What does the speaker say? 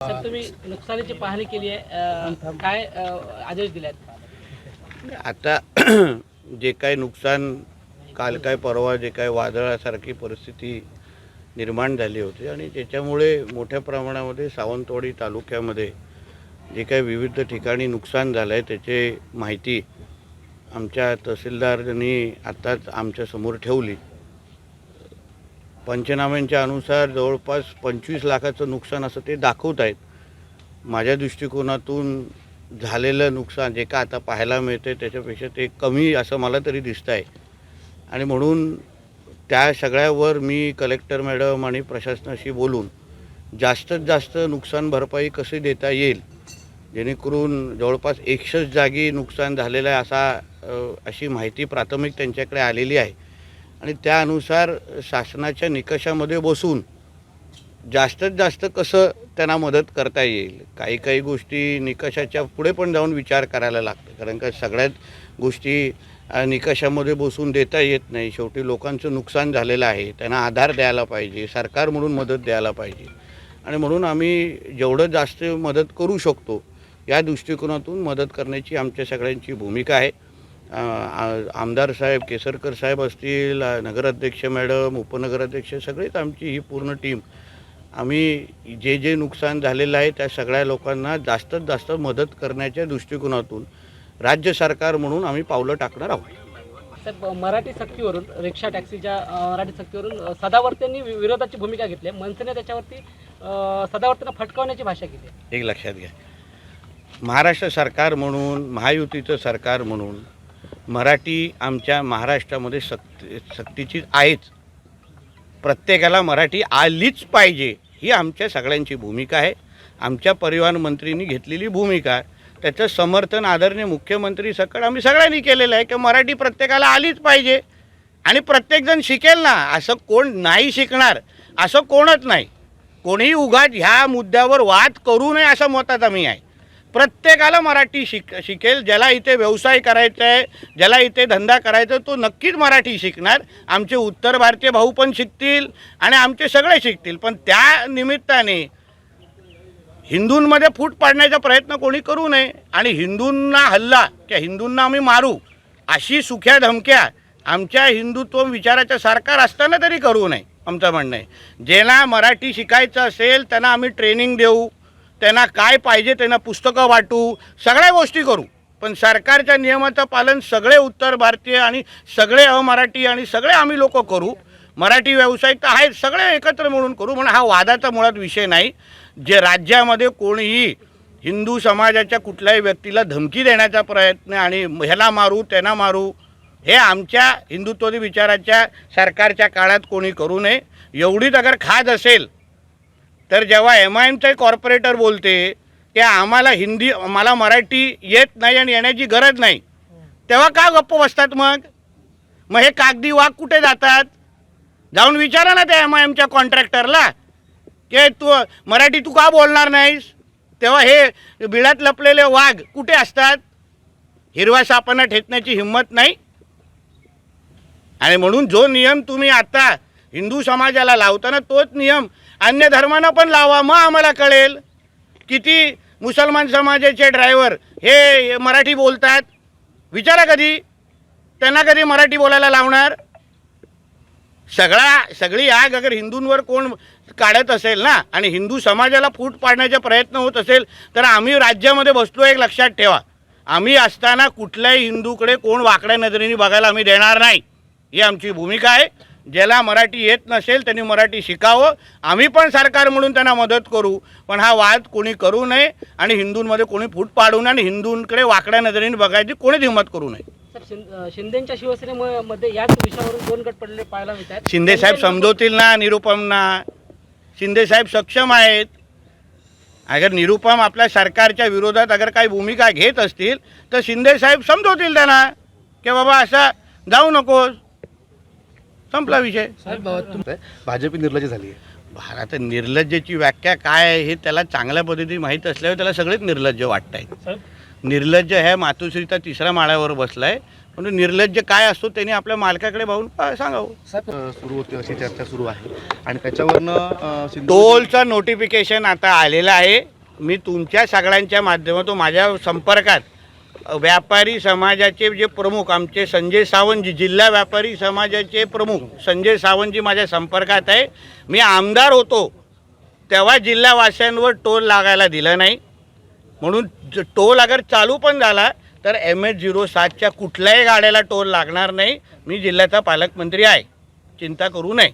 Sir तुम्ही नुकसानीची पाहणी केली आहे, काय आदेश दिले आहेत? आता जे काही नुकसान काल काय परवा जे काही वादळासारखी परिस्थिती निर्माण झाली होती आणि त्याच्यामुळे मोठ्या प्रमाणामध्ये सावंतवाडी तालुक्यामध्ये जे काही विविध ठिकाणी नुकसान झालं आहे त्याची माहिती आमच्या तहसीलदारांनी आत्ताच आमच्यासमोर ठेवली. पंचनाम्यांच्या अनुसार जवळपास 25 लाखाचं नुकसान असं ते दाखवत आहेत. माझ्या दृष्टिकोनातून झालेलं नुकसान जे का आता पाहायला मिळते त्याच्यापेक्षा ते कमी असं मला तरी दिसतं आहे आणि म्हणून त्या सगळ्यावर मी कलेक्टर मॅडम आणि प्रशासनाशी बोलून जास्तीत जास्त नुकसान भरपाई कशी देता येईल जेणेकरून जवळपास 100 जागी नुकसान झालेलं आहे अशी माहिती प्राथमिक त्यांच्याकडे आलेली आहे आणि त्यानुसार शासनाच्या निकषामध्ये बसून जास्तीत जास्त कसं त्यांना मदत करता येईल. काही गोष्टी निकषाच्या पुढे पण जाऊन विचार करायला लागतं, कारण का सगळ्याच गोष्टी निकषामध्ये बसून देता येत नाही. शेवटी लोकांचं नुकसान झालेलं आहे, त्यांना आधार द्यायला पाहिजे, सरकार म्हणून मदत द्यायला पाहिजे आणि म्हणून आम्ही जेवढं जास्त मदत करू शकतो या दृष्टिकोनातून मदत करण्याची आमच्या सगळ्यांची भूमिका आहे. आमदार साहेब, केसरकर साहेब असतील, नगराध्यक्ष मॅडम, उपनगराध्यक्ष सगळेच आमची ही पूर्ण टीम आम्ही जे नुकसान झालेलं आहे त्या सगळ्या लोकांना जास्तीत जास्त मदत करण्याच्या दृष्टिकोनातून राज्य सरकार म्हणून आम्ही पावलं टाकणार आहोत. सर मराठी सक्तीवरून रिक्षा टॅक्सीच्या मराठी सक्तीवरून सदावर्तेंनी विरोधाची भूमिका घेतली आहे. मनसेने त्याच्यावरती सदावर्तेंना फटकावण्याची भाषा केली आहे. एक लक्षात घ्या, महाराष्ट्र सरकार म्हणून, महायुतीचं सरकार म्हणून मराठी आमच्या महाराष्ट्रामध्ये सक्तीची आहेच. प्रत्येकाला मराठी आलीच पाहिजे ही आमच्या सगळ्यांची भूमिका आहे. आमच्या परिवहन मंत्रींनी घेतलेली भूमिका, त्याचं समर्थन आदरणीय मुख्यमंत्री सकट आम्ही सगळ्यांनी केलेलं आहे की मराठी प्रत्येकाला आलीच पाहिजे आणि प्रत्येकजण शिकेल ना. असं कोण नाही शिकणार असं कोणच नाही. कोणीही उगाच ह्या मुद्द्यावर वाद करू नये असं मतात आम्ही आहे. प्रत्येकाला मराठी शिकेल. ज्याला इथे व्यवसाय करायचा आहे, ज्याला इथे धंदा करायचा तो नक्कीच मराठी शिकणार. आमचे उत्तर भारतीय भाऊ पण शिकतील आणि आमचे सगळे शिकतील. पण त्या निमित्ताने हिंदूंमध्ये फूट पाडण्याचा प्रयत्न कोणी करू नये आणि हिंदूंना हल्ला किंवा हिंदूंना आम्ही मारू अशी सुख्या धमक्या आमच्या हिंदुत्व विचाराच्या सरकार असताना तरी करू नये आमचं म्हणणं आहे. ज्यांना मराठी शिकायचं असेल त्यांना आम्ही ट्रेनिंग देऊ, त्यांना काय पाहिजे त्यांना पुस्तकं वाटू, सगळ्या गोष्टी करू. पण सरकारच्या नियमाचं पालन सगळे उत्तर भारतीय आणि सगळे अमराठी आणि सगळे आम्ही लोक करू. मराठी व्यावसायिक तर आहेत, सगळे एकत्र म्हणून करू. म्हणून हा वादाचा मुळात विषय नाही. जे राज्यामध्ये कोणीही हिंदू समाजाच्या कुठल्याही व्यक्तीला धमकी देण्याचा प्रयत्न आणि ह्याला मारू त्यांना मारू हे आमच्या हिंदुत्व विचाराच्या सरकारच्या काळात कोणी करू नये. एवढीच अगर खाज असेल तर जेव्हा MIMचे कॉर्पोरेटर बोलते की आम्हाला मला मराठी येत नाही आणि येण्याची गरज नाही, तेव्हा का गप्प बसतात? मग हे कागदी वाघ कुठे जातात? जाऊन विचारा ना त्या MIMच्या कॉन्ट्रॅक्टरला की मराठी तू का बोलणार नाहीस? तेव्हा हे बिळात लपलेले वाघ कुठे असतात? हिरव्या सापांना ठेचण्याची हिंमत नाही. आणि म्हणून जो नियम तुम्ही आता हिंदू समाजाला लावताना तोच नियम अन्य धर्मांना पण लावा. मग आम्हाला कळेल किती मुसलमान समाजाचे ड्रायव्हर हे मराठी बोलतात. विचारा कधी त्यांना कधी मराठी बोलायला लावणार? सगळी आग अगर हिंदूंवर कोण काढत असेल ना आणि हिंदू समाजाला फूट पाडण्याचा प्रयत्न होत असेल तर आम्ही राज्यामध्ये बसलो. एक लक्षात ठेवा, आम्ही असताना कुठल्याही हिंदूकडे कोण वाकड्या नजरेने बघायला आम्ही देणार नाही. ही आमची भूमिका आहे. ज्याला मराठी येत नसेल त्यांनी मराठी शिकावं. आम्ही पण सरकार म्हणून त्यांना मदत करू. पण हा वाद कोणी करू नये आणि हिंदूंमध्ये कोणी फूट पाडू नये आणि हिंदूंकडे वाकड्या नजरेने बघायची कोणीच हिंमत करू नये. सर शिंदेच्या शिवसेनेमध्ये याच विषयावरून 2 गट पडलेले पाहायला मिळतात. शिंदे साहेब समजवतील ना निरुपमना. शिंदे साहेब सक्षम आहेत. अगर निरुपम आपल्या सरकारच्या विरोधात अगर काही भूमिका घेत असतील तर शिंदे साहेब समजवतील त्यांना की बाबा असा जाऊ नकोस. संपला विषय. भाजप निर्लज्ज झाली आहे. भारत निर्लज्जेची व्याख्या काय आहे हे त्याला चांगल्या पद्धतीने माहीत असल्यावर त्याला सगळेच निर्लज्ज वाटत आहेत. निर्लज्ज ह्या मातोश्रीचा 3ऱ्या माळ्यावर बसला आहे. म्हणून निर्लज्ज काय असतो त्यांनी आपल्या मालकाकडे पाहून सांगावं. सुरू होती अशी चर्चा सुरू आहे आणि त्याच्यावरनं टोलचं नोटिफिकेशन आता आलेलं आहे. मी तुमच्या सगळ्यांच्या माध्यमातून माझ्या संपर्कात व्यापारी समाजाचे जे प्रमुख आमचे संजय सावंतजी, जिल्हा व्यापारी समाजाचे प्रमुख संजय सावंतजी माझ्या संपर्कात आहे. मी आमदार होतो तेव्हा जिल्हावासियांवर टोल लागायला दिलं नाही, म्हणून टोल अगर चालू पण झाला तर MH07च्या कुठल्याही गाड्याला टोल लागणार नाही. मी जिल्ह्याचा पालकमंत्री आहे, चिंता करू नये.